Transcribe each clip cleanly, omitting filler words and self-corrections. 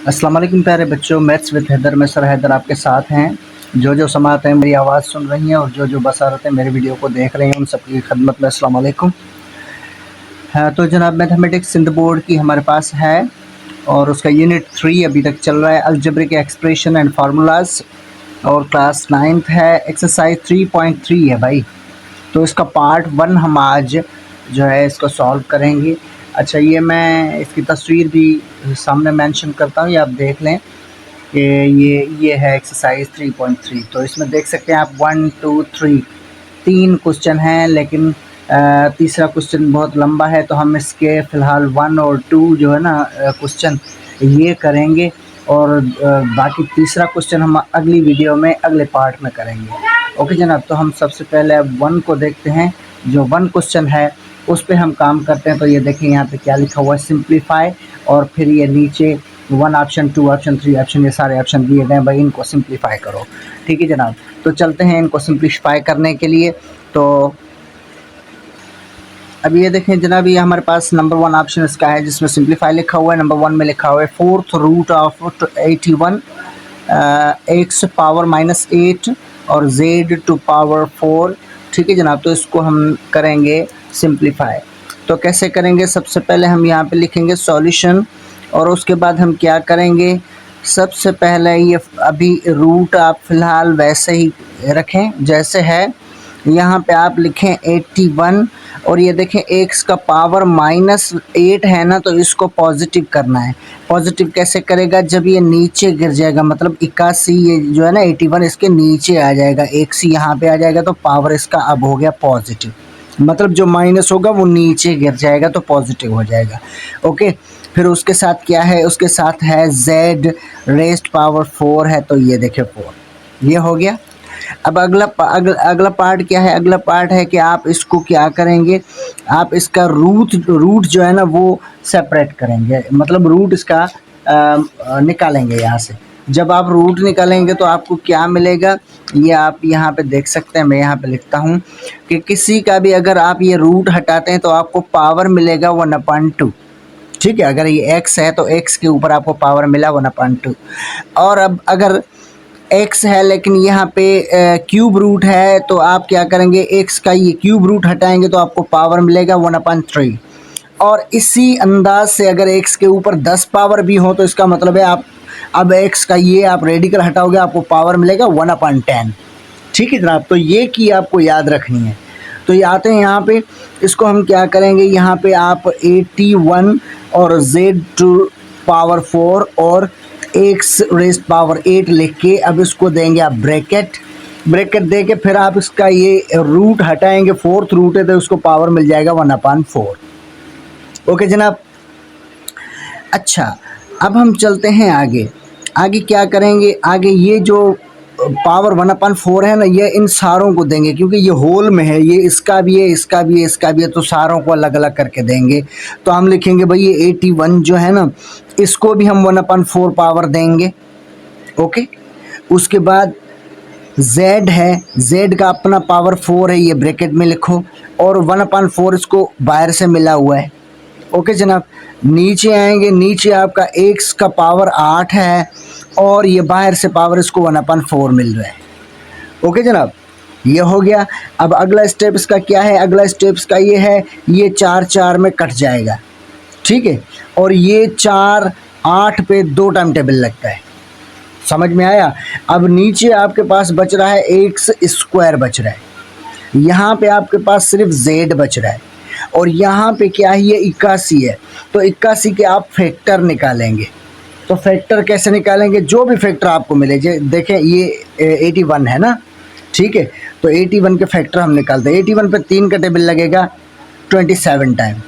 अस्सलाम वालेकुम प्यारे बच्चों, मैथ्स विद हैदर में सर हैदर आपके साथ हैं। जो समात हैं मेरी आवाज़ सुन रही हैं और जो बसारतें मेरे वीडियो को देख रहे हैं उन सबकी खिदमत में अस्सलाम वालेकुम। हाँ तो जनाब मैथमेटिक्स सिंध बोर्ड की हमारे पास है और उसका यूनिट 3 अभी तक चल रहा है, अलजेब्रिक एक्सप्रेशन एंड फार्मूलाज, और क्लास 9th है, एक्सरसाइज 3.3 है भाई। तो इसका पार्ट 1 हम आज जो है इसको सॉल्व करेंगे। अच्छा, ये मैं इसकी तस्वीर भी सामने मेंशन करता हूँ, ये आप देख लें कि ये है एक्सरसाइज 3.3। तो इसमें देख सकते हैं आप 1 2 3 3 क्वेश्चन हैं, लेकिन तीसरा क्वेश्चन बहुत लंबा है तो हम इसके फ़िलहाल 1 और 2 जो है ना क्वेश्चन ये करेंगे, और बाकी तीसरा क्वेश्चन हम अगली वीडियो में अगले पार्ट में करेंगे। ओके जनाब, तो हम सबसे पहले अब 1 को देखते हैं। जो 1 क्वेश्चन है उस पे हम काम करते हैं। तो ये देखें यहाँ पे क्या लिखा हुआ है, सिंप्लीफाई, और फिर ये नीचे 1 ऑप्शन 2 ऑप्शन 3 ऑप्शन ये सारे ऑप्शन दिए गए हैं भाई, इनको सिंप्लीफाई करो। ठीक है जनाब, तो चलते हैं इनको सिंप्लीफाई करने के लिए। तो अब ये देखें जनाब, ये हमारे पास नंबर 1 ऑप्शन इसका है जिसमें सिंप्लीफाई लिखा हुआ है। नंबर 1 में लिखा हुआ है 4th root of 81 x power -8 और z टू पावर 4। ठीक है जनाब, तो इसको हम करेंगे सिंप्लीफाई। तो कैसे करेंगे, सबसे पहले हम यहाँ पे लिखेंगे सॉल्यूशन, और उसके बाद हम क्या करेंगे, सबसे पहले ये अभी रूट आप फ़िलहाल वैसे ही रखें जैसे है। यहाँ पे आप लिखें 81, और ये देखें x का पावर -8 है ना, तो इसको पॉजिटिव करना है। पॉजिटिव कैसे करेगा, जब ये नीचे गिर जाएगा, मतलब 81 ये जो है ना 81 इसके नीचे आ जाएगा, x यहाँ पे आ जाएगा, तो पावर इसका अब हो गया पॉजिटिव, मतलब जो माइनस होगा वो नीचे गिर जाएगा तो पॉजिटिव हो जाएगा। ओके, फिर उसके साथ क्या है, उसके साथ है z रेस्ट पावर 4 है, तो ये देखिए 4 ये हो गया। अब अगला पार्ट क्या है, अगला पार्ट है कि आप इसको क्या करेंगे, आप इसका रूट जो है ना वो सेपरेट करेंगे, मतलब रूट इसका निकालेंगे यहाँ से। जब आप रूट निकालेंगे तो आपको क्या मिलेगा, ये आप यहाँ पे देख सकते हैं, मैं यहाँ पे लिखता हूँ कि किसी का भी अगर आप ये रूट हटाते हैं तो आपको पावर मिलेगा 1/2। ठीक है, अगर ये x है तो x के ऊपर आपको पावर मिला 1/2। और अब अगर x है लेकिन यहाँ पे क्यूब रूट है, तो आप क्या करेंगे, x का ये क्यूब रूट हटाएंगे तो आपको पावर मिलेगा 1/3। और इसी अंदाज से अगर x के ऊपर 10 पावर भी हो तो इसका मतलब है आप अब x का ये आप रेडिकल हटाओगे, आपको पावर मिलेगा 1/10। ठीक है जनाब, तो ये की आपको याद रखनी है। तो ये आते हैं यहाँ पे, इसको हम क्या करेंगे, यहाँ पे आप 81 और z टू पावर 4 और x रेस्ट पावर 8 लिख के अब इसको देंगे आप ब्रैकेट दे के फिर आप इसका ये रूट हटाएंगे, 4th रूट है तो उसको पावर मिल जाएगा 1/4। ओके जनाब, अच्छा अब हम चलते हैं आगे क्या करेंगे, आगे ये जो पावर 1/4 है ना, ये इन सारों को देंगे क्योंकि ये होल में है, ये इसका भी है, इसका भी है, इसका भी है, तो सारों को अलग अलग करके देंगे। तो हम लिखेंगे भाई ये 81 जो है ना, इसको भी हम 1/4 पावर देंगे। ओके, उसके बाद z है, z का अपना पावर 4 है, ये ब्रैकेट में लिखो, और 1/4 इसको बाहर से मिला हुआ है। ओके जनाब, नीचे आएंगे, नीचे आपका x का पावर 8 है और ये बाहर से पावर इसको 1/4 मिल रहा है। ओके जनाब, ये हो गया। अब अगला स्टेप इसका क्या है, अगला स्टेप इसका ये है, ये 4 4 में कट जाएगा। ठीक है, और ये 4 8 पे 2 टाइम टेबल लगता है, समझ में आया। अब नीचे आपके पास बच रहा है x स्क्वायर बच रहा है, यहाँ पे आपके पास सिर्फ z बच रहा है, और यहाँ पे क्या है, ये 81 है, तो 81 के आप फैक्टर निकालेंगे। तो फैक्टर कैसे निकालेंगे, जो भी फैक्टर आपको मिले, देखें ये 81 है ना, ठीक है, तो 81 के फैक्टर हम निकालते हैं। 81 पे 3 का टेबल लगेगा 27 टाइम,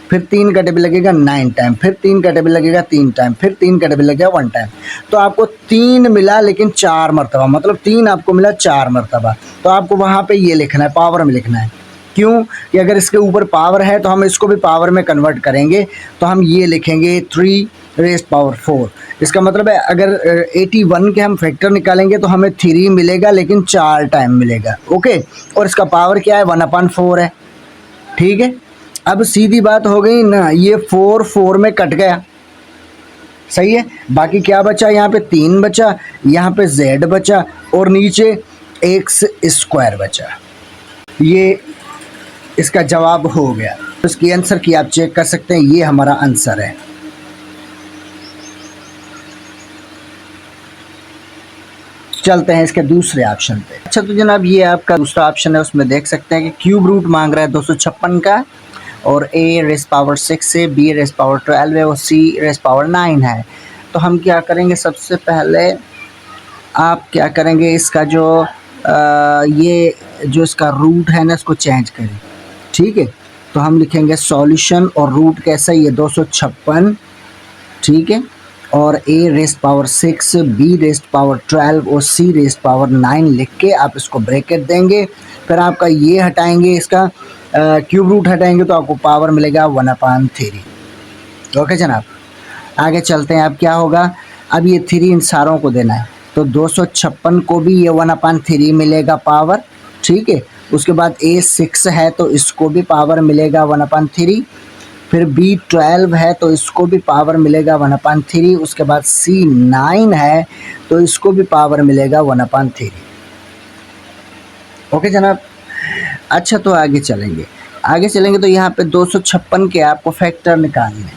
फिर 3 का टेबल लगेगा 9 टाइम, फिर 3 का टेबल लगेगा 3 टाइम, फिर 3 का टेबल लगेगा 1 टाइम। तो आपको 3 मिला लेकिन 4 मरतबा, मतलब 3 आपको मिला 4 मरतबा। तो आपको वहाँ पे ये लिखना है, पावर में लिखना है। क्यों कि अगर इसके ऊपर पावर है तो हम इसको भी पावर में कन्वर्ट करेंगे, तो हम ये लिखेंगे 3 रेस्ट पावर 4। इसका मतलब है अगर 81 के हम फैक्टर निकालेंगे तो हमें 3 मिलेगा लेकिन 4 टाइम मिलेगा। ओके, और इसका पावर क्या है, 1/4 है। ठीक है, अब सीधी बात हो गई ना, ये 4 4 में कट गया, सही है। बाकी क्या बचा, यहाँ पे 3 बचा, यहाँ पे z बचा और नीचे x स्क्वायर बचा। ये इसका जवाब हो गया। तो इसकी आंसर की आप चेक कर सकते हैं, ये हमारा आंसर है। चलते हैं इसके दूसरे ऑप्शन पे। अच्छा तो जनाब ये आपका दूसरा ऑप्शन है, उसमें देख सकते हैं कि क्यूब रूट मांग रहा है 256 का, और a रेस पावर 6 है, b रेस पावर 12 है और c रेस पावर 9 है। तो हम क्या करेंगे, सबसे पहले आप क्या करेंगे, इसका जो ये जो इसका रूट है ना, इसको चेंज करें। ठीक है, तो हम लिखेंगे सॉल्यूशन, और रूट कैसा, ये 256, ठीक है, और a rest power 6, b rest power 12 और c रेस्ट पावर 9 लिख के आप इसको ब्रैकेट देंगे। फिर आपका ये हटाएंगे, इसका क्यूब रूट हटाएंगे तो आपको पावर मिलेगा 1/3। ओके जनाब, आगे चलते हैं। अब क्या होगा, अब ये 3 इन सारों को देना है, तो 256 को भी ये 1/3 मिलेगा पावर। ठीक है, उसके बाद a 6 है तो इसको भी पावर मिलेगा 1/3। फिर b 12 है तो इसको भी पावर मिलेगा 1/3। उसके बाद c 9 है तो इसको भी पावर मिलेगा 1/3। ओके जनाब, अच्छा तो आगे चलेंगे तो यहाँ पे 256 के आपको फैक्टर निकालने।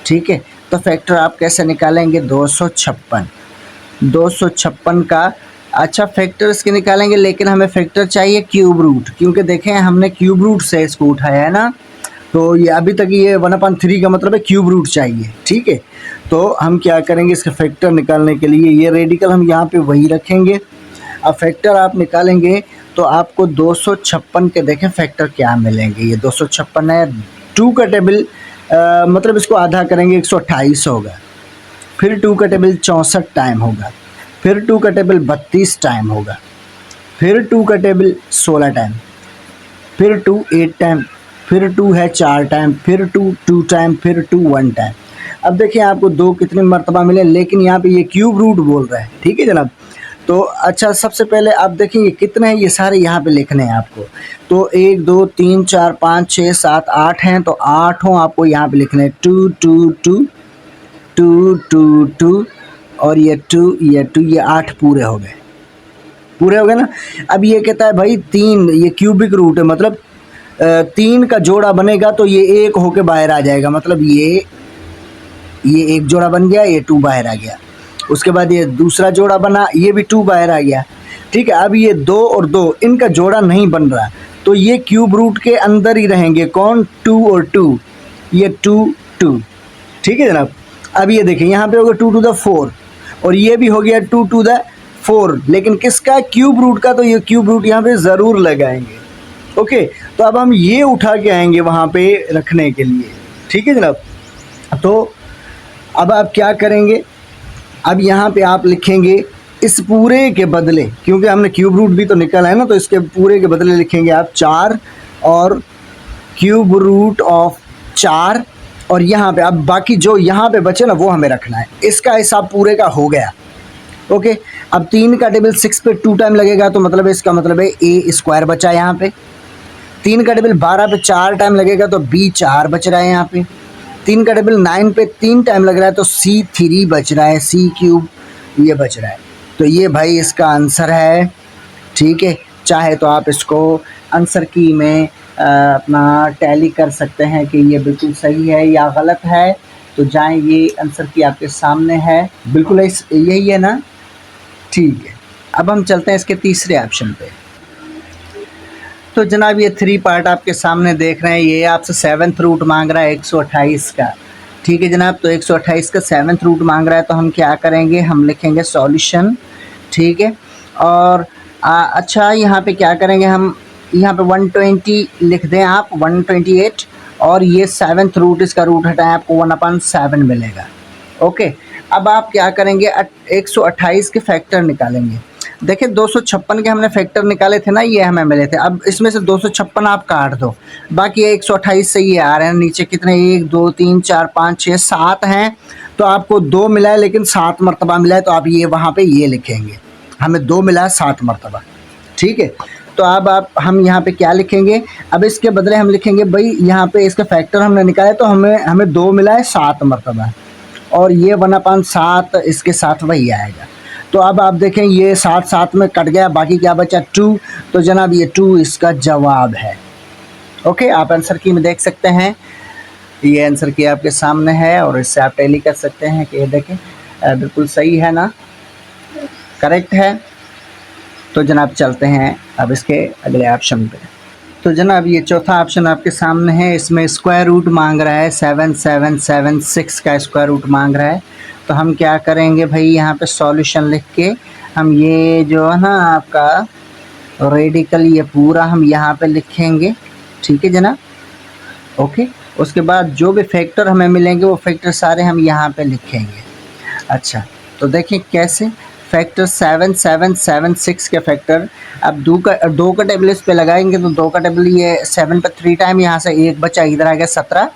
ठीक है, तो फैक्टर आप कैसे निकालेंगे, 256 का अच्छा फैक्टर इसके निकालेंगे, लेकिन हमें फैक्टर चाहिए क्यूब रूट, क्योंकि देखें हमने क्यूब रूट से इसको उठाया है ना, तो ये अभी तक ये 1/3 का मतलब है क्यूब रूट चाहिए। ठीक है, तो हम क्या करेंगे, इसका फैक्टर निकालने के लिए ये रेडिकल हम यहाँ पे वही रखेंगे। अब फैक्टर आप निकालेंगे तो आपको 256 के देखें फैक्टर क्या मिलेंगे। ये 256 है, 2 का टेबल मतलब इसको आधा करेंगे 128 होगा, फिर 2 का टेबल 64 टाइम होगा, फिर 2 का टेबल 32 टाइम होगा, फिर 2 का टेबल 16 टाइम, फिर 2 8 टाइम, फिर 2 है 4 टाइम, फिर 2 2 टाइम, फिर 2 1 टाइम। अब देखिए आपको 2 कितने मरतबा मिले, लेकिन यहाँ पे ये क्यूब रूट बोल रहा है। ठीक है जनाब, तो अच्छा सबसे पहले आप देखेंगे कितने हैं, ये सारे यहाँ पे लिखने हैं आपको। तो 1 2 3 4 5 6 7 8 हैं, तो 8 आपको यहाँ पे लिखने हैं। 2 2 2 2 2 2 और ये 2 ये 2, ये 8 पूरे हो गए ना। अब ये कहता है भाई 3, ये क्यूबिक रूट है, मतलब 3 का जोड़ा बनेगा तो ये 1 होके बाहर आ जाएगा, मतलब ये 1 जोड़ा बन गया, ये 2 बाहर आ गया। उसके बाद ये दूसरा जोड़ा बना, ये भी 2 बाहर आ गया। ठीक है, अब ये 2 और 2 इनका जोड़ा नहीं बन रहा, तो ये क्यूब रूट के अंदर ही रहेंगे। कौन, 2 और 2, ये 2 2। ठीक है जनाब, अब ये देखें यहाँ पे होगा 2 to the 4 और ये भी हो गया 2 to the 4, लेकिन किसका, क्यूब रूट का, तो ये क्यूब रूट यहाँ पे ज़रूर लगाएंगे। ओके, तो अब हम ये उठा के आएंगे वहाँ पे रखने के लिए। ठीक है जनाब, तो अब आप क्या करेंगे, अब यहाँ पे आप लिखेंगे इस पूरे के बदले, क्योंकि हमने क्यूब रूट भी तो निकाला है ना, तो इसके पूरे के बदले लिखेंगे आप 4 और क्यूब रूट ऑफ 4, और यहाँ पे अब बाकी जो यहाँ पे बचे ना वो हमें रखना है। इसका हिसाब पूरे का हो गया। ओके, अब 3 का टेबल 6 पे 2 टाइम लगेगा, तो मतलब इसका मतलब है a स्क्वायर बचा यहाँ पे। 3 का टेबल 12 पे 4 टाइम लगेगा तो b 4 बच रहा है यहाँ पे। 3 का टेबल 9 पे 3 टाइम लग रहा है तो c 3 बच रहा है, c क्यूब ये बच रहा है। तो ये भाई इसका आंसर है। ठीक है, चाहे तो आप इसको आंसर की में अपना टैली कर सकते हैं कि ये बिल्कुल सही है या गलत है। तो जाएं, ये आंसर की आपके सामने है, बिल्कुल यही है ना। ठीक है, अब हम चलते हैं इसके तीसरे ऑप्शन पे। तो जनाब ये 3 पार्ट आपके सामने देख रहे हैं, ये आपसे 7th रूट मांग रहा है 128 का। ठीक है जनाब, तो 128 का 7th रूट मांग रहा है, तो हम क्या करेंगे, हम लिखेंगे सॉल्यूशन। ठीक है, और अच्छा यहाँ पे क्या करेंगे, हम यहाँ पे 120 लिख दें आप, 128, और ये 7th रूट, इसका रूट हटाएं, आपको 1/7 मिलेगा। ओके, अब आप क्या करेंगे, 128 के फैक्टर निकालेंगे। देखिए 256 के हमने फैक्टर निकाले थे ना, ये हमें मिले थे। अब इसमें से 256 आप काट दो, बाकी 128 से ये आ रहे हैं। नीचे कितने, 1 2 3 4 5 6 7 हैं, तो आपको 2 मिला है, लेकिन 7 मरतबा मिला है, तो आप ये वहाँ पे ये लिखेंगे, हमें 2 मिला है 7 मरतबा। ठीक है, तो अब हम यहाँ पे क्या लिखेंगे, अब इसके बदले हम लिखेंगे भाई यहाँ पे इसका फैक्टर हमने निकाला तो हमें 2 मिला है 7 मरतबा। और ये 1/7 इसके साथ वही आएगा। तो अब आप देखें ये 7 में कट गया, बाकी क्या बचा 2। तो जनाब ये 2 इसका जवाब है। ओके, आप आंसर की में देख सकते हैं, ये आंसर की आपके सामने है और इससे आप टैली कर सकते हैं कि ये देखें बिल्कुल सही है ना, करेक्ट है। तो जनाब चलते हैं अब इसके अगले ऑप्शन पे। तो जनाब ये चौथा ऑप्शन आपके सामने है, इसमें स्क्वायर रूट मांग रहा है, 7776 का स्क्वायर रूट मांग रहा है। तो हम क्या करेंगे भाई, यहाँ पे सॉल्यूशन लिख के हम ये जो है ना आपका रेडिकल ये पूरा हम यहाँ पे लिखेंगे, ठीक है जनाब। ओके, उसके बाद जो भी फैक्टर हमें मिलेंगे वो फैक्टर सारे हम यहाँ पे लिखेंगे। अच्छा, तो देखिए कैसे फैक्टर 7776 के फैक्टर, अब दो का टेबल इस पे लगाएंगे तो 2 का टेबल ये 7 पे 3 टाइम, यहाँ से 1 बचा, इधर आ गया 17,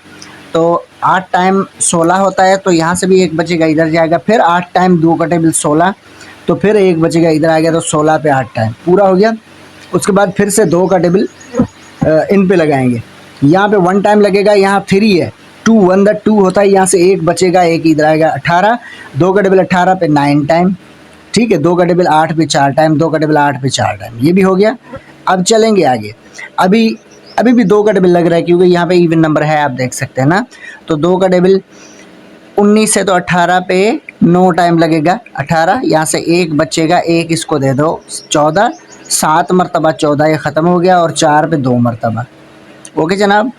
तो 8 टाइम 16 होता है, तो यहाँ से भी 1 बचेगा, इधर जाएगा, फिर 8 टाइम 2 का टेबल 16, तो फिर 1 बचेगा, इधर आ गया, तो 16 पे 8 टाइम पूरा हो गया। उसके बाद फिर से 2 का टेबल इन पे लगाएंगे, यहाँ पे 1 टाइम लगेगा, यहाँ 3 है, 2 1 द 2 होता है, यहाँ से 1 बचेगा, 1 इधर आएगा, 18, 2 का टेबल 18 पे 9 टाइम, ठीक है, 2 का टेबल 8 पे 4 टाइम, 2 का टेबल 8 पे 4 टाइम, ये भी हो गया। अब चलेंगे आगे, अभी भी 2 का टेबल लग रहा है क्योंकि यहाँ पे इवन नंबर है, आप देख सकते हैं ना। तो 2 का टेबल 19 है तो 18 पे 9 टाइम लगेगा, 18, यहाँ से 1 बचेगा, 1 इसको दे दो, 14, 7 मरतबा 14 ये ख़त्म हो गया, और 4 पे 2 मरतबा। ओके जनाब,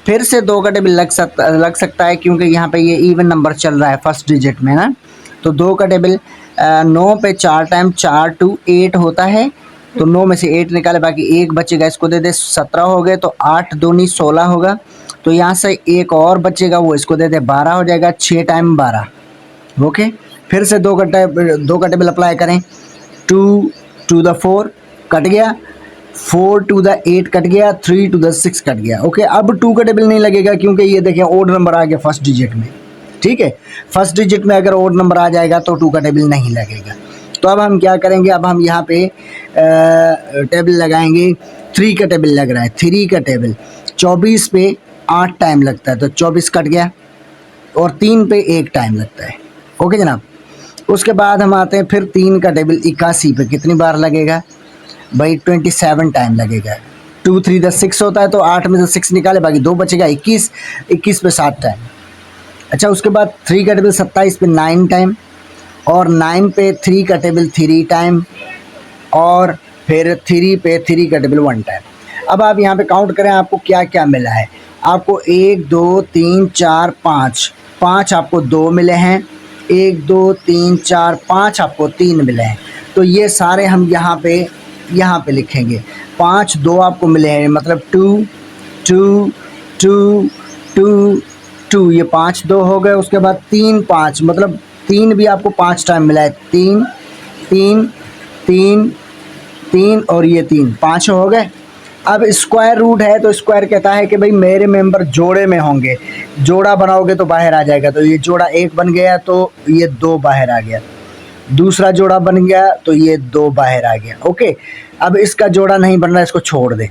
फिर से 2 का टेबल लग सकता है क्योंकि यहाँ पे ये इवन नंबर चल रहा है फर्स्ट डिजिट में ना। तो 2 का टेबल 9 पे 4 टाइम, 4 2 8 होता है, तो 9 में से 8 निकाले, बाकी 1 बचेगा, इसको दे दे, 17 हो गए, तो 8 दूनी 16 होगा, तो यहाँ से 1 और बचेगा, वो इसको दे दे, 12 हो जाएगा, 6 टाइम 12। ओके, फिर से 2 का टेबल अप्लाई करें, 2 to the 4 कट गया, 4 to the 8 कट गया, 3 to the 6 कट गया। ओके, अब 2 का टेबल नहीं लगेगा क्योंकि ये देखें ओड नंबर आ गया फर्स्ट डिजिट में, ठीक है, फर्स्ट डिजिट में अगर ओड नंबर आ जाएगा तो 2 का टेबल नहीं लगेगा। तो अब हम क्या करेंगे, अब हम यहाँ पे टेबल लगाएंगे, 3 का टेबल लग रहा है, 3 का टेबल 24 पे 8 टाइम लगता है, तो 24 कट गया, और 3 पे 1 टाइम लगता है। ओके जनाब, उसके बाद हम आते हैं फिर 3 का टेबल 81 पे कितनी बार लगेगा भाई, 27 टाइम लगेगा, 2 3 द 6 होता है, तो 8 में से 6 निकाले, बाकी 2 बचेगा, 21 पे 7 टाइम। अच्छा, उसके बाद 3 का टेबल 27 पे 9 टाइम, और 9 पे 3 का टेबल 3 टाइम, और फिर 3 पे 3 का टेबल 1 टाइम। अब आप यहाँ पे काउंट करें आपको क्या क्या मिला है, आपको 1 2 3 4 5 आपको 2 मिले हैं, 1 2 3 4 5 आपको 3 मिले हैं, तो ये सारे हम यहाँ पे लिखेंगे। 5 2 आपको मिले हैं, मतलब 2 2 2 2 2, ये 5 2 हो गए। उसके बाद 3 5, मतलब 3 भी आपको 5 टाइम मिला है, 3 3 3 3 और ये 3 5 हो गए। अब स्क्वायर रूट है तो स्क्वायर कहता है कि भाई मेरे मेंबर जोड़े में होंगे, जोड़ा बनाओगे तो बाहर आ जाएगा, तो ये जोड़ा 1 बन गया तो ये 2 बाहर आ गया, दूसरा जोड़ा बन गया तो ये 2 बाहर आ गया। ओके, अब इसका जोड़ा नहीं बन रहा है, इसको छोड़ दे।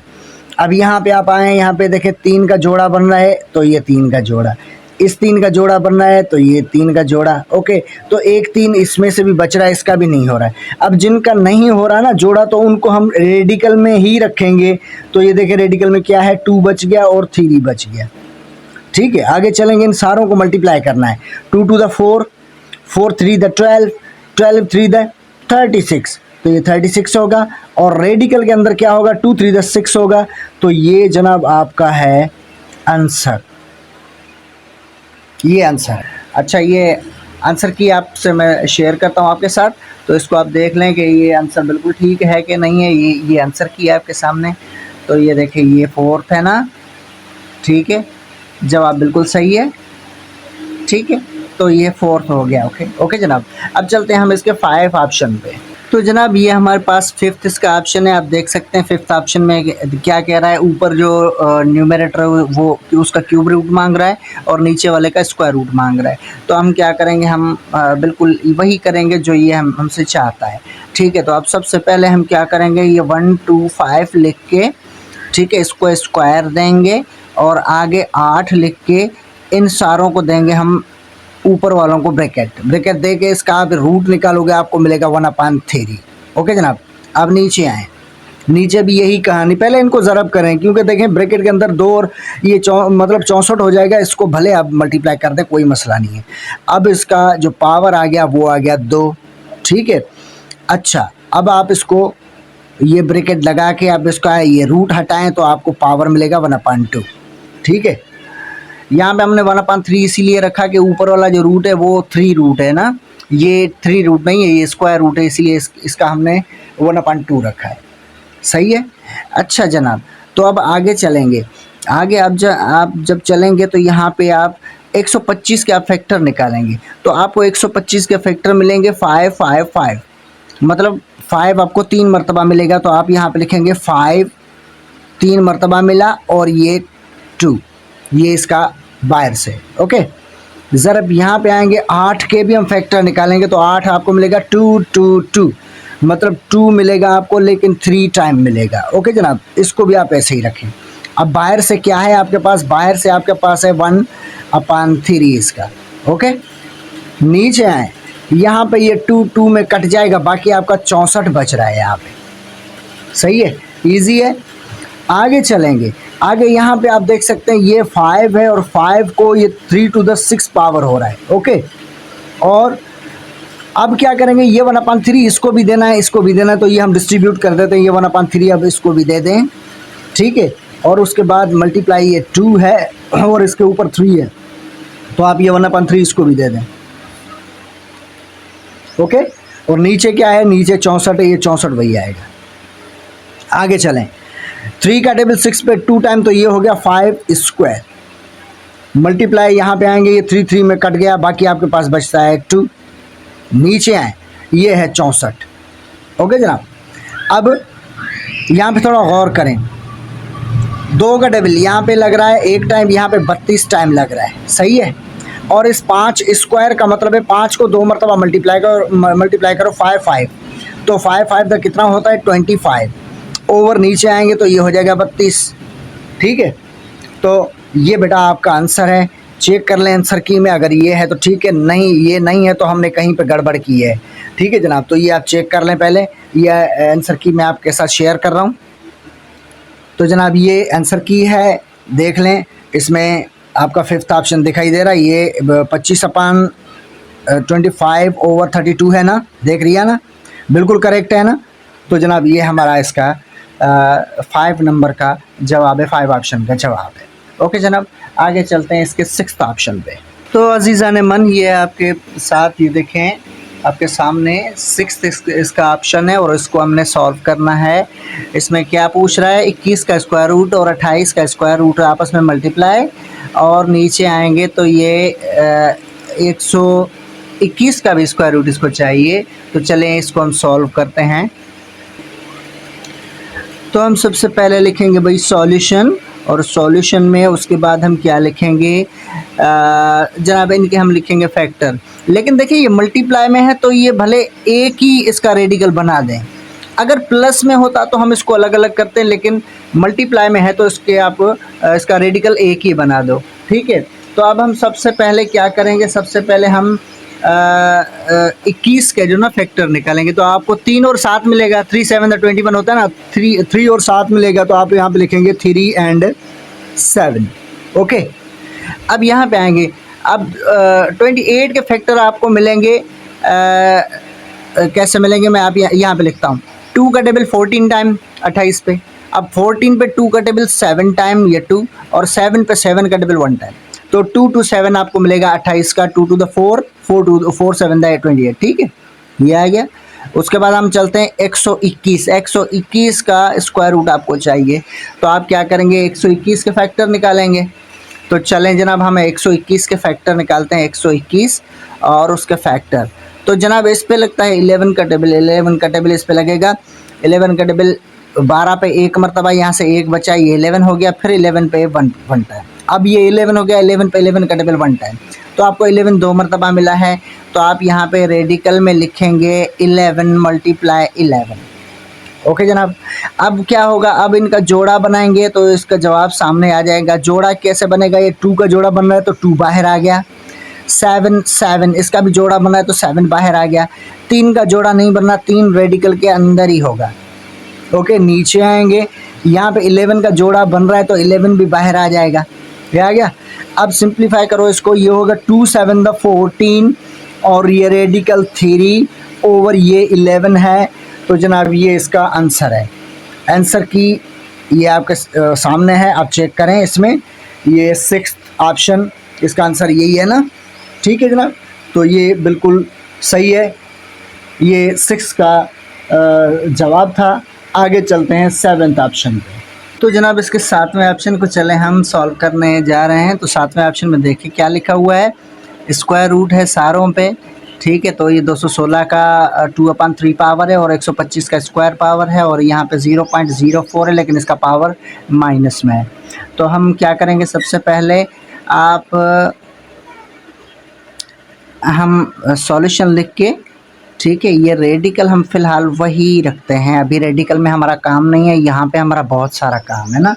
अब यहाँ पे आप आए, यहाँ पे देखें 3 का जोड़ा बन रहा है, तो ये 3 का जोड़ा, इस 3 का जोड़ा बन रहा है, तो ये 3 का जोड़ा। ओके, तो 1 3 इसमें से भी बच रहा है, इसका भी नहीं हो रहा है। अब जिनका नहीं हो रहा ना जोड़ा, तो उनको हम रेडिकल में ही रखेंगे। तो ये देखें रेडिकल में क्या है, 2 बच गया और 3 बच गया, ठीक है। आगे चलेंगे, इन सारों को मल्टीप्लाई करना है, 2 to the 4 4 3 द 12 12 3 द 36, तो ये 36 होगा। और रेडिकल के अंदर क्या होगा, 2 3 द 6 होगा, तो ये जनाब आपका है आंसर, ये आंसर है। अच्छा, ये आंसर की आपसे मैं शेयर करता हूँ आपके साथ, तो इसको आप देख लें कि ये आंसर बिल्कुल ठीक है कि नहीं है। ये आंसर की है आपके सामने, तो ये देखिए ये 4th है ना, ठीक है, जवाब बिल्कुल सही है, ठीक है, तो ये 4th हो गया। ओके जनाब, अब चलते हैं हम इसके 5 ऑप्शन पे। तो जनाब ये हमारे पास 5th इसका ऑप्शन है, आप देख सकते हैं 5th ऑप्शन में क्या कह रहा है, ऊपर जो न्यूमरेटर है वो उसका क्यूब रूट मांग रहा है और नीचे वाले का स्क्वायर रूट मांग रहा है। तो हम क्या करेंगे, हम बिल्कुल वही करेंगे जो ये हमसे चाहता है, ठीक है। तो अब सबसे पहले हम क्या करेंगे, ये 1 2 5 लिख के, ठीक है, इसको स्क्वायर देंगे और आगे 8 लिख के इन सारों को देंगे हम ऊपर वालों को ब्रैकेट ब्रैकेट दे के इसका आप रूट निकालोगे, आपको मिलेगा 1/3। ओके जनाब, अब नीचे आए, नीचे भी यही कहानी, पहले इनको ज़रब करें क्योंकि देखें ब्रैकेट के अंदर 2 और ये मतलब 64 हो जाएगा, इसको भले आप मल्टीप्लाई कर दें कोई मसला नहीं है। अब इसका जो पावर आ गया वो आ गया 2, ठीक है। अच्छा, अब आप इसको ये ब्रैकेट लगा के आप इसका ये रूट हटाएं तो आपको पावर मिलेगा 1/2, ठीक है। यहाँ पे हमने 1/3 इसीलिए रखा कि ऊपर वाला जो रूट है वो 3 रूट है ना, ये 3 रूट नहीं है, ये स्क्वायर रूट है, इसीलिए इसका हमने 1/2 रखा है, सही है। अच्छा जनाब, तो अब आगे चलेंगे, आगे आप जब चलेंगे तो यहाँ पे आप 125 के आप फैक्टर निकालेंगे तो आपको 125 के फैक्टर मिलेंगे 5 5 5, मतलब 5 आपको 3 मरतबा मिलेगा, तो आप यहाँ पे लिखेंगे 5 3 मरतबा मिला और ये 2, ये इसका बाहर से। ओके, ज़रा यहाँ पे आएंगे 8 के भी हम फैक्टर निकालेंगे तो 8 आपको मिलेगा 2 2 2, मतलब 2 मिलेगा आपको लेकिन 3 टाइम मिलेगा। ओके जनाब, इसको भी आप ऐसे ही रखें। अब बाहर से क्या है आपके पास, बाहर से आपके पास है 1/3 इसका। ओके, नीचे आए, यहाँ पे ये 2 2 में कट जाएगा, बाकी आपका 64 बच रहा है यहाँ पे, सही है, इजी है। आगे चलेंगे, आगे यहाँ पे आप देख सकते हैं ये 5 है और 5 को ये 3⁶ पावर हो रहा है। ओके, और अब क्या करेंगे, ये 1/3 इसको भी देना है, इसको भी देना है, तो ये हम डिस्ट्रीब्यूट कर देते हैं, ये 1/3 अब इसको भी दे दें, ठीक है। और उसके बाद मल्टीप्लाई ये 2 है और इसके ऊपर 3 है, तो आप ये 1/3 इसको भी दे दें। ओके, और नीचे क्या है, नीचे 64 है, ये 64 वही आएगा। आगे चलें, 3 का टेबल 6 पे 2 टाइम, तो ये हो गया 5 स्क्वायर, मल्टीप्लाई यहाँ पे आएंगे, ये 3 3 में कट गया, बाकी आपके पास बचता है 2। नीचे आए, ये है 64। ओके जनाब, अब यहाँ पे थोड़ा गौर करें, 2 का टेबल यहाँ पे लग रहा है 1 टाइम, यहाँ पे 32 टाइम लग रहा है, सही है। और इस 5 स्क्वायर का मतलब है 5 को 2 मरतबा मल्टीप्लाई करो 5 5, तो 5 5 तक कितना होता है 25, ओवर नीचे आएंगे तो ये हो जाएगा 32, ठीक है। तो ये बेटा आपका आंसर है, चेक कर लें आंसर की में, अगर ये है तो ठीक है, नहीं ये नहीं है तो हमने कहीं पे गड़बड़ की है, ठीक है जनाब। तो ये आप चेक कर लें पहले, ये आंसर की मैं आपके साथ शेयर कर रहा हूँ। तो जनाब ये आंसर की है, देख लें, इसमें आपका 5th ऑप्शन दिखाई दे रहा है, ये 25/25/32 है ना, देख रही है ना, बिल्कुल करेक्ट है ना। तो जनाब ये हमारा इसका 5 नंबर का जवाब है, 5 ऑप्शन का जवाब है। ओके जनाब, आगे चलते हैं इसके 6th ऑप्शन पे। तो अजीज़ान मन, ये आपके साथ ये देखें, आपके सामने 6th इसका ऑप्शन है और इसको हमने सॉल्व करना है। इसमें क्या पूछ रहा है, 21 का स्क्वायर रूट और 28 का स्क्वायर रूट आपस में मल्टीप्लाई, और नीचे आएंगे तो ये 121 का भी स्क्वायर रूट इसको चाहिए। तो चलें इसको हम सॉल्व करते हैं। तो हम सबसे पहले लिखेंगे भाई सॉल्यूशन, और सॉल्यूशन में उसके बाद हम क्या लिखेंगे जनाब, इनके हम लिखेंगे फैक्टर। लेकिन देखिए ये मल्टीप्लाई में है तो ये भले एक ही इसका रेडिकल बना दें, अगर प्लस में होता तो हम इसको अलग अलग करते हैं, लेकिन मल्टीप्लाई में है तो इसके आप इसका रेडिकल एक ही बना दो, ठीक है। तो अब हम सबसे पहले क्या करेंगे, सबसे पहले हम 21 के जो ना फैक्टर निकालेंगे। तो आपको 3 और 7 मिलेगा, 3 7 21 होता है ना, 3 और 7 मिलेगा, तो आप यहाँ पे लिखेंगे 3 and 7। ओके, अब यहाँ पे आएंगे, अब 28 के फैक्टर आपको मिलेंगे, कैसे मिलेंगे मैं आप यहाँ पे लिखता हूँ। 2 का टेबल 14 टाइम 28 पे, अब 14 पे 2 का टेबल 7 टाइम ये 2, और 7 पे 7 का टेबल 1 टाइम, तो 2 to 7 आपको मिलेगा 28 का, 2 to the 4 4 7 28, ठीक है, ये आ गया। उसके बाद हम चलते हैं 121 का स्क्वायर रूट आपको चाहिए, तो आप क्या करेंगे, 121 के फैक्टर निकालेंगे। तो चलें जनाब, हम 121 के फैक्टर निकालते हैं, 121 और उसके फैक्टर। तो जनाब इस पे लगता है 11 का टेबल, 11 का टेबल इस पे लगेगा, 11 का टेबल 12 पे 1 मरतबा, यहाँ से 1 बचा, ये 11 हो गया, फिर 11 पे 1 टाइम, अब ये 11 हो गया, 11 पे 11 का टेबल 1 टाइम, तो आपको 11 2 मरतबा मिला है। तो आप यहाँ पे रेडिकल में लिखेंगे 11 × 11। ओके जनाब, अब क्या होगा, अब इनका जोड़ा बनाएंगे तो इसका जवाब सामने आ जाएगा। जोड़ा कैसे बनेगा, ये 2 का जोड़ा बन रहा है तो 2 बाहर आ गया, 7 7, इसका भी जोड़ा बना है तो 7 बाहर आ गया। 3 का जोड़ा नहीं बनना, 3 रेडिकल के अंदर ही होगा। ओके, नीचे आएंगे, यहाँ पे 11 का जोड़ा बन रहा है तो 11 भी बाहर आ जाएगा। ये आ गया। अब सिंप्लीफाई करो इसको, ये होगा 2 7 द 14 और ये रेडिकल 3 ओवर ये 11 है। तो जनाब ये इसका आंसर है। आंसर की ये आपके सामने है, आप चेक करें इसमें, ये 6th ऑप्शन इसका आंसर यही है ना। ठीक है जनाब, तो ये बिल्कुल सही है, ये 6 का जवाब था। आगे चलते हैं 7th ऑप्शन पे। तो जनाब इसके 7वें ऑप्शन को चले हम सॉल्व करने जा रहे हैं। तो 7वें ऑप्शन में देखिए क्या लिखा हुआ है, स्क्वायर रूट है सारों पे। ठीक है, तो ये 216 का 2/3 पावर है और 125 का स्क्वायर पावर है और यहाँ पे 0.04 है, लेकिन इसका पावर माइनस में है। तो हम क्या करेंगे, सबसे पहले हम सॉल्यूशन लिख के, ठीक है, ये रेडिकल हम फ़िलहाल वही रखते हैं, अभी रेडिकल में हमारा काम नहीं है, यहाँ पे हमारा बहुत सारा काम है ना।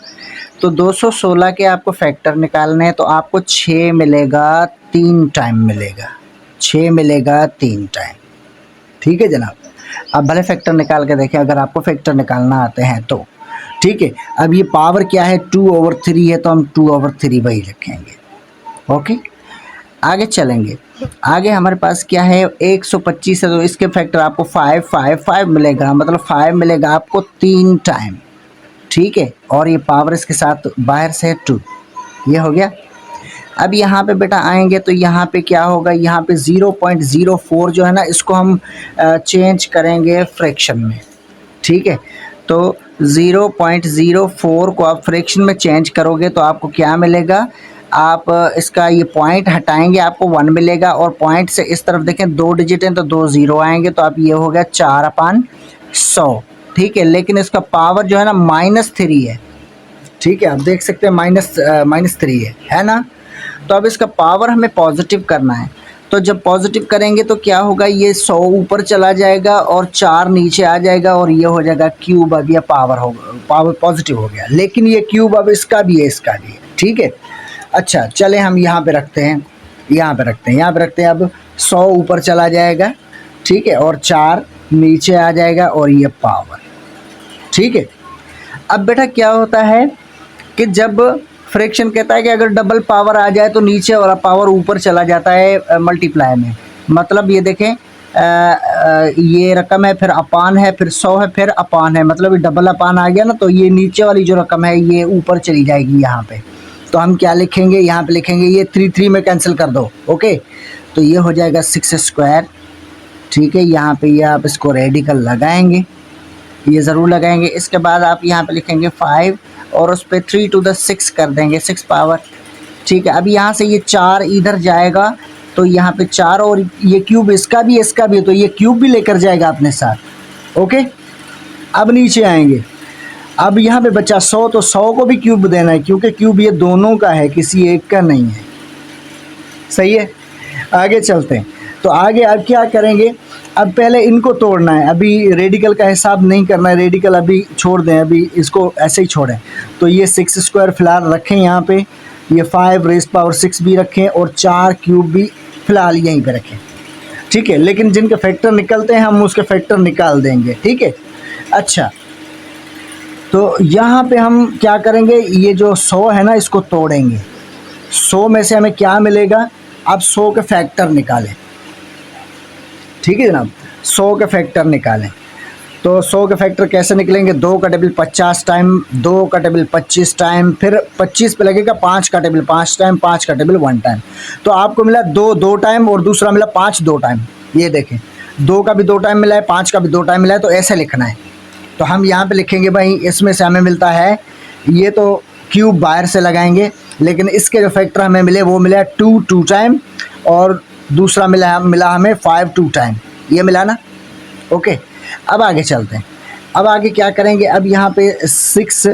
तो 216 के आपको फैक्टर निकालने हैं, तो आपको 6 मिलेगा 3 टाइम मिलेगा, 6 मिलेगा 3 टाइम। ठीक है जनाब, अब भले फैक्टर निकाल के देखें अगर आपको फैक्टर निकालना आते हैं तो। ठीक है, अब ये पावर क्या है, 2/3 है, तो हम 2/3 वही रखेंगे। ओके, आगे चलेंगे। आगे हमारे पास क्या है, 125 है, तो इसके फैक्टर आपको 5 5 5 मिलेगा, मतलब 5 मिलेगा आपको 3 टाइम। ठीक है, और ये पावर इसके साथ बाहर से 2, ये हो गया। अब यहाँ पे बेटा आएंगे तो यहाँ पे क्या होगा, यहाँ पे 0.04 जो है ना, इसको हम चेंज करेंगे फ्रैक्शन में। ठीक है, तो 0.04 को आप फ्रैक्शन में चेंज करोगे तो आपको क्या मिलेगा, आप इसका ये पॉइंट हटाएंगे, आपको 1 मिलेगा, और पॉइंट से इस तरफ देखें 2 डिजिट हैं तो 2 0 आएंगे, तो आप ये हो गया 4/100। ठीक है, लेकिन इसका पावर जो है ना -3 है। ठीक है, आप देख सकते हैं -3 है ना। तो अब इसका पावर हमें पॉजिटिव करना है, तो जब पॉजिटिव करेंगे तो क्या होगा, ये 100 ऊपर चला जाएगा और 4 नीचे आ जाएगा और ये हो जाएगा क्यूब। अब ये पावर होगा, पावर पॉजिटिव हो गया, लेकिन ये क्यूब अब इसका भी है, इसका भी है। ठीक है, अच्छा चले हम यहाँ पे रखते हैं, यहाँ पे रखते हैं। अब 100 ऊपर चला जाएगा, ठीक है, और 4 नीचे आ जाएगा और ये पावर। ठीक है, अब बेटा क्या होता है कि जब फ्रैक्शन कहता है कि अगर डबल पावर आ जाए तो नीचे वाला पावर ऊपर चला जाता है मल्टीप्लाई में। मतलब ये देखें, ये रकम है, फिर अपान है, फिर 100 है, फिर अपान है, मतलब ये डबल अपान आ गया ना, तो ये नीचे वाली जो रकम है ये ऊपर चली जाएगी यहाँ पे। तो हम क्या लिखेंगे, यहाँ पे लिखेंगे, ये 3 में कैंसिल कर दो। ओके, तो ये हो जाएगा 6 स्क्वायर। ठीक है, यहाँ पे ये आप इसको रेडिकल लगाएंगे, ये ज़रूर लगाएंगे। इसके बाद आप यहाँ पे लिखेंगे 5 और उस पर 3 to the 6 कर देंगे, 6 पावर। ठीक है, अब यहाँ से ये 4 इधर जाएगा तो यहाँ पे 4, और ये क्यूब इसका भी है, तो ये क्यूब भी लेकर जाएगा अपने साथ। ओके, अब नीचे आएंगे, अब यहाँ पे बचा 100, तो 100 को भी क्यूब देना है, क्योंकि क्यूब ये दोनों का है, किसी एक का नहीं है। सही है, आगे चलते हैं। तो आगे अब क्या करेंगे, अब पहले इनको तोड़ना है, अभी रेडिकल का हिसाब नहीं करना है, रेडिकल अभी छोड़ दें, अभी इसको ऐसे ही छोड़ें। तो ये 6 स्क्वायर फिलहाल रखें यहाँ पे, ये 5 रेज़ पावर 6 भी रखें और 4 क्यूब भी फिलहाल यहीं पे रखें। ठीक है, लेकिन जिनके फैक्टर निकलते हैं हम उसके फैक्टर निकाल देंगे। ठीक है, अच्छा, तो यहाँ पे हम क्या करेंगे, ये जो 100 है ना, इसको तोड़ेंगे। 100 में से हमें क्या मिलेगा, अब 100 के फैक्टर निकालें। ठीक है जनाब, 100 के फैक्टर निकालें। तो 100 के फैक्टर कैसे निकलेंगे, 2 का टेबल 50 टाइम, 2 का टेबल 25 टाइम, फिर 25 पे लगेगा 5 का टेबल 5 टाइम, 5 का टेबल 1 टाइम। तो आपको मिला 2 टाइम और दूसरा मिला 5 2 टाइम। ये देखें, 2 का भी 2 टाइम मिला है, 5 का भी 2 टाइम मिला है, तो ऐसे लिखना है। तो हम यहाँ पे लिखेंगे भाई, इसमें से हमें मिलता है, ये तो क्यूब बाहर से लगाएंगे, लेकिन इसके जो फैक्टर हमें मिले वो मिला 2 टाइम, और दूसरा मिला हमें 5 2 टाइम, ये मिला ना। ओके, अब आगे चलते हैं। अब आगे क्या करेंगे, अब यहाँ पे 6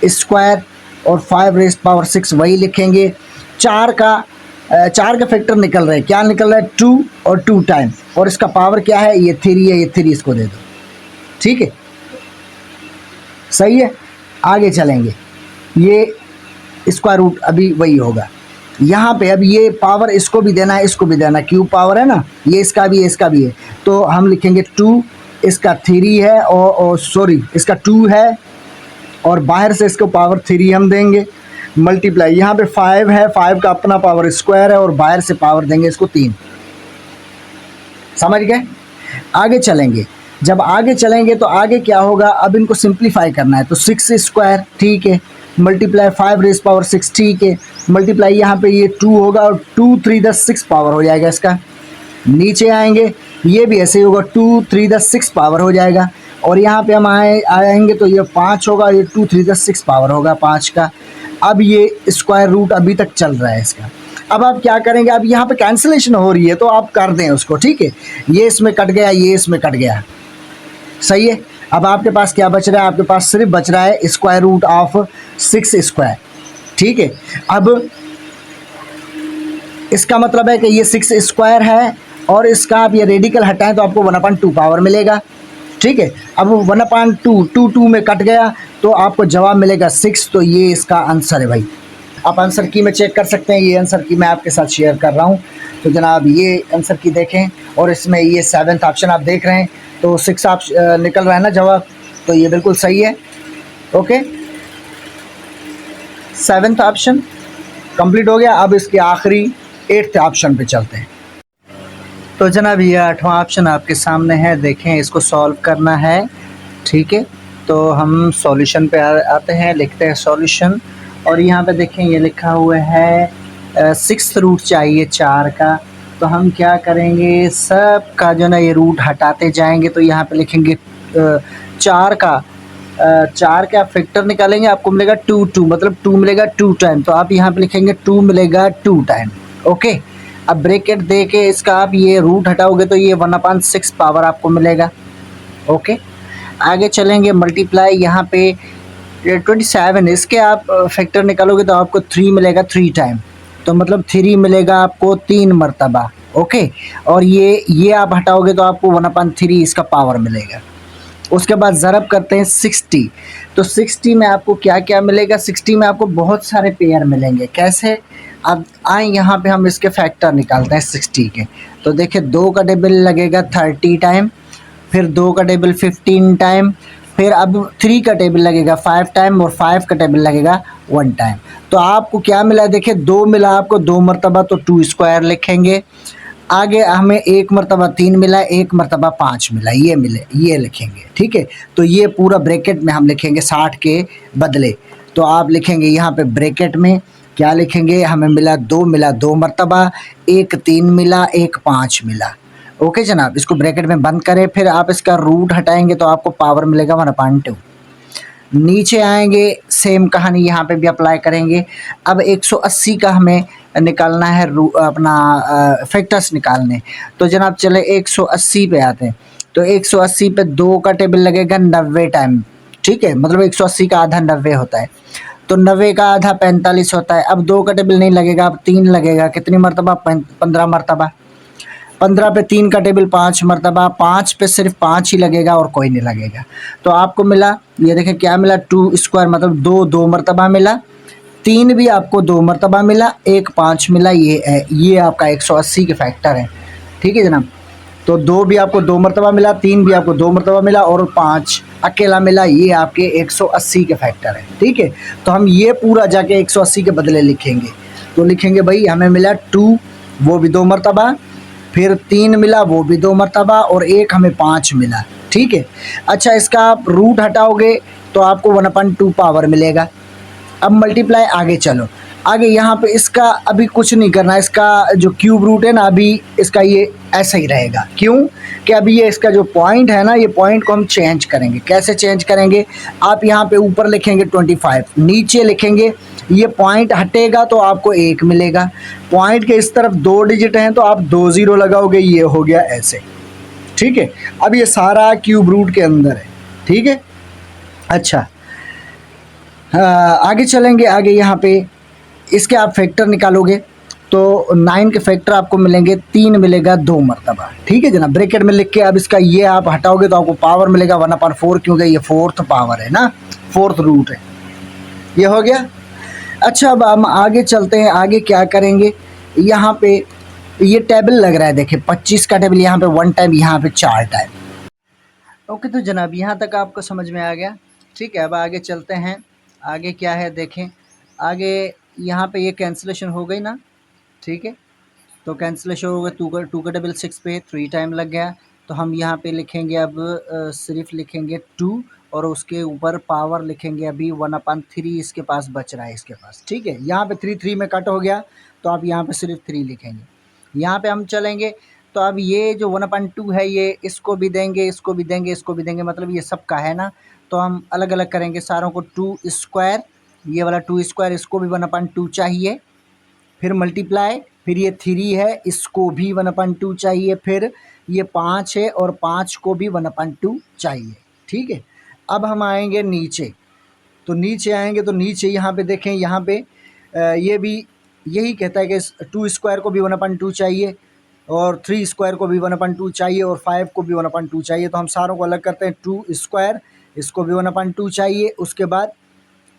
स्क्वायर और 5 रेज़ पावर 6 वही लिखेंगे। 4 का फैक्टर निकल रहे हैं, क्या निकल रहा है, 2 और 2 टाइम, और इसका पावर क्या है, ये 3 है, ये 3 इसको दे दो। ठीक है, सही है, आगे चलेंगे। ये स्क्वायर रूट अभी वही होगा। यहाँ पे अब ये पावर इसको भी देना है, इसको भी देना है, क्यूब पावर है ना, ये इसका भी है, इसका भी है, तो हम लिखेंगे 2, इसका 3 है और सॉरी इसका 2 है और बाहर से इसको पावर 3 हम देंगे, मल्टीप्लाई यहाँ पे 5 है, 5 का अपना पावर स्क्वायर है और बाहर से पावर देंगे इसको 3। समझ गए? आगे चलेंगे, जब आगे चलेंगे तो आगे क्या होगा, अब इनको सिंप्लीफाई करना है, तो 6 स्क्वायर ठीक है, मल्टीप्लाई 5 रेज़ पावर 6 ठीक है, मल्टीप्लाई यहाँ पे ये 2 होगा और 2 3 10 6 पावर हो जाएगा इसका। नीचे आएंगे ये भी ऐसे ही होगा, 2 3 10 6 पावर हो जाएगा और यहाँ पे हम आएंगे तो ये 5 होगा, ये 2 3 10 6 पावर होगा 5 का। अब ये स्क्वायर रूट अभी तक चल रहा है इसका। अब आप क्या करेंगे, अब यहाँ पे कैंसिलेशन हो रही है तो आप कर दें उसको, ठीक है, ये इसमें कट गया, ये इसमें कट गया, सही है। अब आपके पास क्या बच रहा है, आपके पास सिर्फ बच रहा है स्क्वायर रूट ऑफ 6 स्क्वायर, ठीक है। अब इसका मतलब है कि ये 6 स्क्वायर है और इसका आप ये रेडिकल हटाएं तो आपको 1/2 पावर मिलेगा, ठीक है। अब 1/2 2 में कट गया तो आपको जवाब मिलेगा 6, तो ये इसका आंसर है भाई। आप आंसर की में चेक कर सकते हैं, ये आंसर की मैं आपके साथ शेयर कर रहा हूँ। तो जनाब ये आंसर की देखें और इसमें ये 7th ऑप्शन आप देख रहे हैं, तो 6 ऑप्शन निकल रहा है ना जवाब, तो ये बिल्कुल सही है। ओके, 7th ऑप्शन कंप्लीट हो गया। अब इसके आखिरी 8th ऑप्शन पे चलते हैं। तो जनाब ये 8वां ऑप्शन आपके सामने है, देखें इसको सॉल्व करना है, ठीक है। तो हम सॉल्यूशन पे आते हैं, लिखते हैं सॉल्यूशन और यहाँ पे देखें ये लिखा हुआ है 6th रूट चाहिए 4 का। तो हम क्या करेंगे, सब का जो ना ये रूट हटाते जाएंगे, तो यहाँ पे लिखेंगे 4 का फैक्टर निकालेंगे, आपको मिलेगा 2 मतलब 2 मिलेगा 2 टाइम, तो आप यहाँ पे लिखेंगे 2 मिलेगा 2 टाइम। ओके, अब ब्रैकेट दे के इसका आप ये रूट हटाओगे तो ये 1/6 पावर आपको मिलेगा। ओके, आगे चलेंगे, मल्टीप्लाई यहाँ पे 27, इसके आप फैक्टर निकालोगे तो आपको 3 मिलेगा 3 टाइम, तो मतलब 3 मिलेगा आपको 3 मरतबा। ओके, और ये आप हटाओगे तो आपको 1/3 इसका पावर मिलेगा। उसके बाद ज़रब करते हैं 60, तो 60 में आपको क्या क्या मिलेगा, 60 में आपको बहुत सारे पेयर मिलेंगे। कैसे, अब आए यहाँ पे हम इसके फैक्टर निकालते हैं 60 के। तो देखिए 2 का टेबल लगेगा 30 टाइम, फिर 2 का टेबल 15 टाइम, फिर अब 3 का टेबल लगेगा 5 टाइम और 5 का टेबल लगेगा 1 टाइम। तो आपको क्या मिला, देखिए 2 मिला आपको 2 मरतबा, तो 2 स्क्वायर लिखेंगे। आगे हमें 1 मरतबा 3 मिला, 1 मरतबा 5 मिला, ये मिले, ये लिखेंगे, ठीक है। तो ये पूरा ब्रैकेट में हम लिखेंगे 60 के बदले, तो आप लिखेंगे यहाँ पे ब्रैकेट में क्या लिखेंगे, हमें मिला 2 मरतबा, 1 3 मिला, 1 5 मिला। ओके जनाब, इसको ब्रैकेट में बंद करें, फिर आप इसका रूट हटाएंगे तो आपको पावर मिलेगा 1/2। नीचे आएंगे, सेम कहानी यहाँ पे भी अप्लाई करेंगे। अब 180 का हमें निकालना है, अपना फैक्टर्स निकालने। तो जनाब चले 180 पे आते हैं, तो 180 पे 2 का टेबल लगेगा 90 टाइम, ठीक है, मतलब 180 का आधा 90 होता है, तो 90 का आधा 45 होता है। अब 2 का टेबल नहीं लगेगा, अब 3 लगेगा, कितनी मरतबा, 15 मरतबा। 15 पे 3 का टेबल 5 मरतबा, 5 पे सिर्फ 5 ही लगेगा और कोई नहीं लगेगा। तो आपको मिला, ये देखें क्या मिला, 2 स्क्वायर मतलब 2 मरतबा मिला, 3 भी आपको 2 मरतबा मिला, 1 5 मिला, ये आपका 180 के फैक्टर है, ठीक है जनाब। तो 2 भी आपको 2 मरतबा मिला, 3 भी आपको 2 मरतबा मिला और 5 अकेला मिला, ये आपके 180 के फैक्टर है, ठीक है। तो हम ये पूरा जाके 180 के बदले लिखेंगे, तो लिखेंगे भाई हमें मिला 2, वो भी 2 मरतबा, फिर 3 मिला, वो भी 2 मरतबा, और 1 हमें 5 मिला, ठीक है। अच्छा, इसका आप रूट हटाओगे तो आपको 1/2 पावर मिलेगा। अब मल्टीप्लाई, आगे चलो, आगे यहाँ पे इसका अभी कुछ नहीं करना, इसका जो क्यूब रूट है ना, अभी इसका ये ऐसा ही रहेगा। क्यों कि अभी ये इसका जो पॉइंट है ना, ये पॉइंट को हम चेंज करेंगे। कैसे चेंज करेंगे, आप यहाँ पे ऊपर लिखेंगे 25, नीचे लिखेंगे, ये पॉइंट हटेगा तो आपको 1 मिलेगा, पॉइंट के इस तरफ 2 डिजिट हैं तो आप 2 0 लगाओगे, ये हो गया ऐसे, ठीक है। अब ये सारा क्यूब रूट के अंदर है, ठीक है। अच्छा, आगे चलेंगे, आगे यहाँ पे इसके आप फैक्टर निकालोगे तो 9 के फैक्टर आपको मिलेंगे, 3 मिलेगा 2 मरतबा, ठीक है जनाब। ब्रैकेट में लिख के अब इसका ये आप हटाओगे तो आपको पावर मिलेगा 1/4, क्योंकि ये 4th पावर है ना, 4th रूट है, ये हो गया। अच्छा, अब हम आगे चलते हैं। आगे क्या करेंगे, यहाँ पे ये टेबल लग रहा है, देखिए 25 का टेबल, यहाँ पे 1 टाइम, यहाँ पे 4 टाइम। ओके, तो जनाब यहाँ तक आपको समझ में आ गया। ठीक है, अब आगे चलते हैं। आगे क्या है देखें। आगे यहाँ पे ये कैंसिलेशन हो गई ना, ठीक है। तो कैंसिलेशन हो गया, टू का टेबल 6 पे 3 टाइम लग गया। तो हम यहाँ पे लिखेंगे अब सिर्फ लिखेंगे 2 और उसके ऊपर पावर लिखेंगे अभी 1/3 इसके पास बच रहा है, इसके पास। ठीक है, यहाँ पे 3 में कट हो गया, तो आप यहाँ पे सिर्फ 3 लिखेंगे। यहाँ पे हम चलेंगे, तो अब ये जो 1/2 है, ये इसको भी देंगे, इसको भी देंगे, इसको भी देंगे, मतलब ये सब का है ना। तो हम अलग अलग करेंगे सारों को। 2 स्क्वायर, ये वाला 2 स्क्वायर, इसको भी 1/2 चाहिए। फिर मल्टीप्लाई, फिर ये 3 है, इसको भी 1/2 चाहिए। फिर ये 5 है और 5 को भी 1/2 चाहिए। ठीक है, अब हम आएंगे नीचे। तो नीचे आएंगे, तो नीचे यहाँ पे देखें, यहाँ पे ये भी यही कहता है कि 2 स्क्वायर को भी 1/2 चाहिए, और 3 स्क्वायर को भी 1/2 चाहिए, और 5 को भी 1/2 चाहिए। तो हम सारों को अलग करते हैं। 2 स्क्वायर, इसको भी 1/2 चाहिए। उसके बाद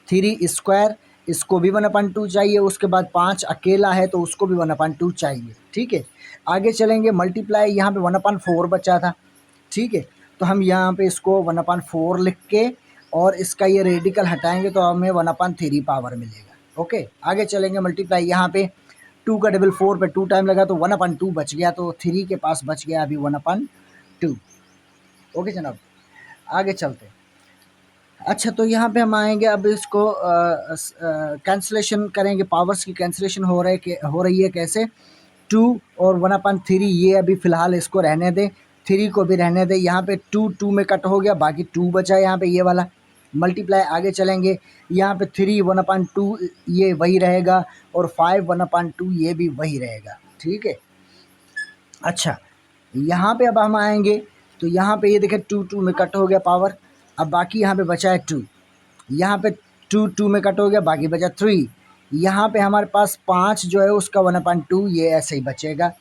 3 स्क्वायर, इसको भी 1/2 चाहिए। उसके बाद 5 अकेला है, तो उसको भी 1/2 चाहिए। ठीक है, आगे चलेंगे। मल्टीप्लाई, यहाँ पे 1/4 बचा था। ठीक है, तो हम यहाँ पे इसको 1/4 लिख के और इसका ये रेडिकल हटाएंगे, तो हमें 1/3 पावर मिलेगा। ओके, आगे चलेंगे। मल्टीप्लाई, यहाँ पे 2 का टेबल 4 पे 2 टाइम लगा, तो 1/2 बच गया, तो 3 के पास बच गया अभी 1/2। ओके जनाब, आगे चलते हैं। अच्छा, तो यहाँ पे हम आएंगे, अब इसको कैंसिलेशन करेंगे। पावर्स की कैंसिलेशन हो रही है कैसे। 2 और 1/3, ये अभी फ़िलहाल इसको रहने दें, 3 को भी रहने दें। यहाँ पे 2 में कट हो गया, बाकी 2 बचा है यहाँ पे, ये वाला। मल्टीप्लाई, आगे चलेंगे। यहाँ पे 3 1/2 ये वही रहेगा, और 5 1/2 ये भी वही रहेगा। ठीक है, अच्छा, यहाँ पे अब हम आएंगे, तो यहाँ पे ये देखें 2 में कट हो गया पावर। अब बाकी यहाँ पे बचा है 2, यहाँ पे 2 में कट हो गया, बाकी बचा 3। यहाँ पे हमारे पास 5 जो है उसका 1/2 ये ऐसे ही बचेगा।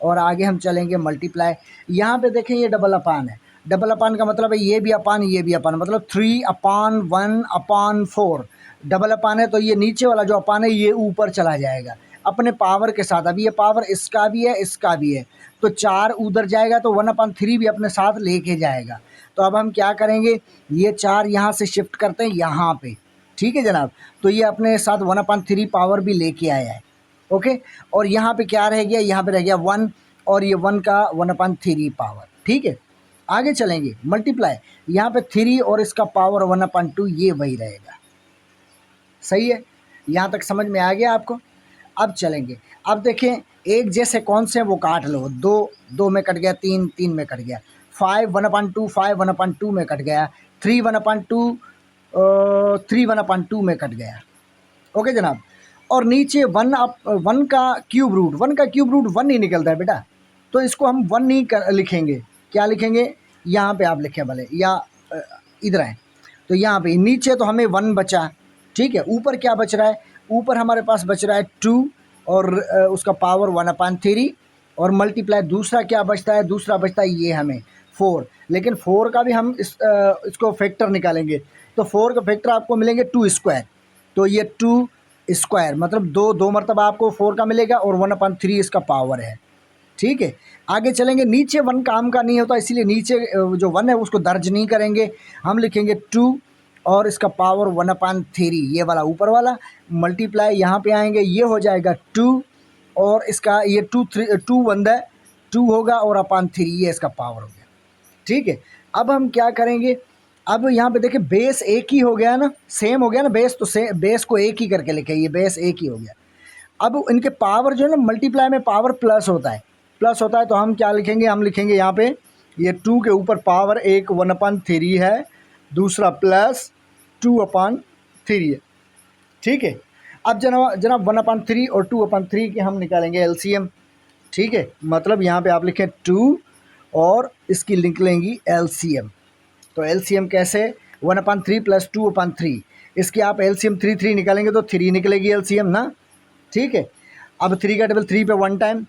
और आगे हम चलेंगे। मल्टीप्लाई, यहाँ पे देखें ये डबल अपान है। डबल अपान का मतलब है ये भी अपान, ये भी अपान, मतलब 3/1/4। डबल अपान है, तो ये नीचे वाला जो अपान है ये ऊपर चला जाएगा अपने पावर के साथ। अभी ये पावर इसका भी है, इसका भी है, तो 4 उधर जाएगा, तो 1/3 भी अपने साथ लेके जाएगा। तो अब हम क्या करेंगे, ये 4 यहाँ से शिफ्ट करते हैं यहाँ पे। ठीक है जनाब, तो ये अपने साथ 1/3 पावर भी लेके आया है। ओके, और यहाँ पे क्या रह गया, यहाँ पे रह गया 1, और ये 1 का 1/3 पावर। ठीक है, आगे चलेंगे। मल्टीप्लाई, यहाँ पे 3 और इसका पावर 1/2 ये वही रहेगा। सही है, यहाँ तक समझ में आ गया आपको। अब चलेंगे, अब देखें एक जैसे कौन से वो काट लो। 2 में कट गया, 3 में कट गया, 5 1/2 5 1/2 में कट गया, 3 1/2 3 1/2 में कट गया। ओके जनाब, और नीचे 1 का क्यूब रूट, 1 ही निकलता है बेटा, तो इसको हम 1 ही लिखेंगे। क्या लिखेंगे, यहाँ पे आप लिखें भले, या इधर आए, तो यहाँ पे नीचे तो हमें 1 बचा। ठीक है, ऊपर क्या बच रहा है, ऊपर हमारे पास बच रहा है 2 और उसका पावर 1/3। और मल्टीप्लाई, दूसरा क्या बचता है, दूसरा बचता है ये हमें 4। लेकिन 4 का भी हम इसको फैक्टर निकालेंगे, तो 4 का फैक्टर आपको मिलेंगे 2 स्क्वायर। तो ये 2 स्क्वायर मतलब दो मरतबा आपको 4 का मिलेगा, और 1/3 इसका पावर है। ठीक है, आगे चलेंगे। नीचे 1 काम का नहीं होता, इसीलिए नीचे जो 1 है उसको दर्ज नहीं करेंगे, हम लिखेंगे 2 और इसका पावर 1/3, ये वाला ऊपर वाला। मल्टीप्लाई, यहाँ पे आएंगे, ये हो जाएगा 2 और इसका ये 2 बंदा है, 2 होगा और 1/3 ये इसका पावर हो गया। ठीक है, अब हम क्या करेंगे, अब यहाँ पे देखिए बेस एक ही हो गया ना, सेम हो गया ना बेस, तो बेस को एक ही करके लिखे, ये बेस एक ही हो गया। अब इनके पावर जो है ना, मल्टीप्लाई में पावर प्लस होता है, तो हम क्या लिखेंगे, हम लिखेंगे यहाँ पे ये 2 के ऊपर पावर एक 1/3 है, दूसरा प्लस 2/3 है। ठीक है, अब जनाब 1/3 और 2/3 के हम निकालेंगे एलसीएम। ठीक है, मतलब यहाँ पे आप लिखें 2 और इसकी लिख लेंगी एलसीएम। तो एलसीएम कैसे, 1/3 प्लस 2/3, इसकी आप एलसीएम 3 निकालेंगे तो 3 निकलेगी एलसीएम ना। ठीक है, अब 3 का टेबल 3 पे 1 टाइम,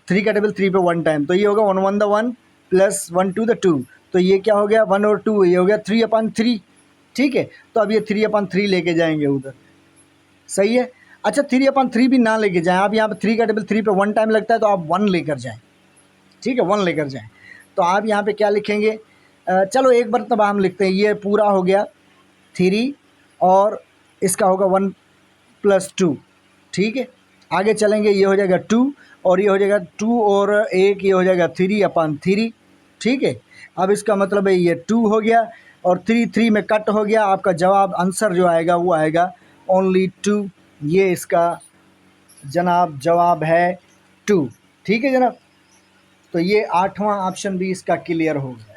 3 का टेबल 3 पे 1 टाइम, तो ये होगा 1 1 द 1 प्लस 1 2 द 2, तो ये क्या हो गया 1 और 2, ये हो गया 3/3। ठीक है, तो अब ये 3/3 लेके जाएंगे उधर। सही है। अच्छा 3/3 भी ना लेके जाएँ आप, यहाँ पे 3 का टेबल 3 पे 1 टाइम लगता है तो आप 1 लेकर जाएँ, ठीक है 1 लेकर जाएँ। तो आप यहाँ पे क्या लिखेंगे, चलो एक बार तब हम लिखते हैं, ये पूरा हो गया 3 और इसका होगा 1 + 2, ठीक है। आगे चलेंगे, ये हो जाएगा 2 और ये हो जाएगा 2 और 1 ये हो जाएगा 3/3, ठीक है। अब इसका मतलब है ये 2 हो गया और 3 में कट हो गया, आपका जवाब आंसर जो आएगा वो आएगा ओनली 2। ये इसका जनाब जवाब है 2, ठीक है जनाब। तो ये 8वां ऑप्शन भी इसका क्लियर हो गया।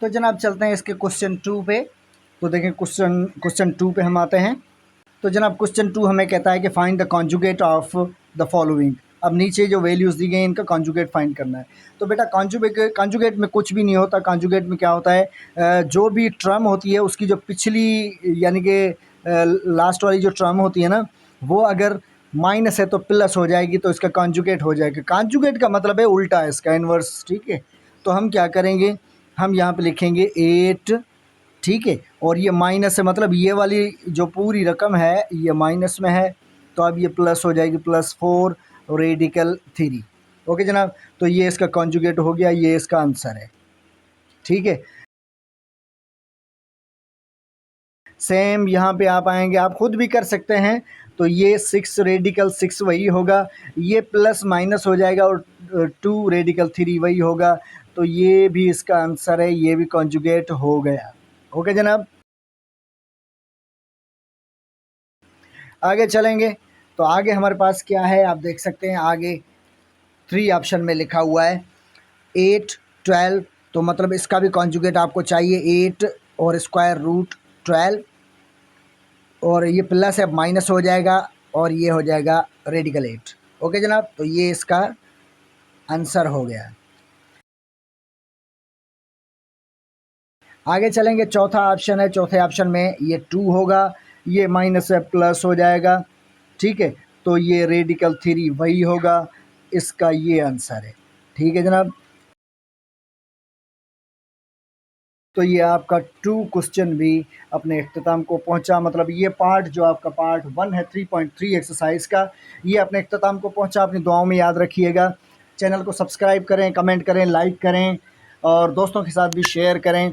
तो जनाब चलते हैं इसके क्वेश्चन 2 पे। तो देखें क्वेश्चन 2 पे हम आते हैं। तो जनाब क्वेश्चन 2 हमें कहता है कि find the conjugate of the following. अब नीचे जो वैल्यूज़ दी गई हैं इनका कॉन्जुगेट फाइंड करना है। तो बेटा कॉन्जुगेट में कुछ भी नहीं होता। कॉन्जुगेट में क्या होता है, जो भी टर्म होती है उसकी जो पिछली यानी कि लास्ट वाली जो टर्म होती है ना, वो अगर माइनस है तो प्लस हो जाएगी, तो इसका कॉन्जुगेट हो जाएगा। कॉन्जुगेट का मतलब है उल्टा है इसका, इन्वर्स, ठीक है। तो हम क्या करेंगे, हम यहाँ पे लिखेंगे 8, ठीक है, और ये माइनस है, मतलब ये वाली जो पूरी रकम है ये माइनस में है, तो अब ये प्लस हो जाएगी, +4 रेडिकल 3। ओके जनाब, तो ये इसका कॉन्जुगेट हो गया, ये इसका आंसर है, ठीक है। सेम यहाँ पे आप आएंगे, आप खुद भी कर सकते हैं। तो ये 6 रेडिकल 6 वही होगा, ये प्लस माइनस हो जाएगा और 2 रेडिकल 3 वही होगा। तो ये भी इसका आंसर है, ये भी कॉन्जुगेट हो गया। ओके जनाब, आगे चलेंगे। तो आगे हमारे पास क्या है आप देख सकते हैं, आगे 3 ऑप्शन में लिखा हुआ है 8 12। तो मतलब इसका भी कॉन्जुगेट आपको चाहिए 8 और स्क्वायर रूट 12, और ये प्लस है माइनस हो जाएगा और ये हो जाएगा रेडिकल 8। ओके जनाब, तो ये इसका आंसर हो गया। आगे चलेंगे, चौथा ऑप्शन है। चौथे ऑप्शन में ये 2 होगा, ये माइनस है प्लस हो जाएगा, ठीक है। तो ये रेडिकल 3 वही होगा, इसका ये आंसर है, ठीक है जनाब। तो ये आपका 2 क्वेश्चन भी अपने इख्तिताम को पहुंचा। मतलब ये पार्ट जो आपका पार्ट 1 है 3.3 एक्सरसाइज का, ये अपने इख्तिताम को पहुंचा। अपनी दुआओं में याद रखिएगा। चैनल को सब्सक्राइब करें, कमेंट करें, लाइक करें और दोस्तों के साथ भी शेयर करें,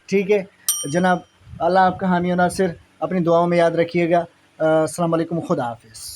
ठीक है जनाब। अल्लाह आपका हामी और नासिर, अपनी दुआओं में याद रखिएगा। अस्सलाम वालेकुम, खुदा हाफिज़।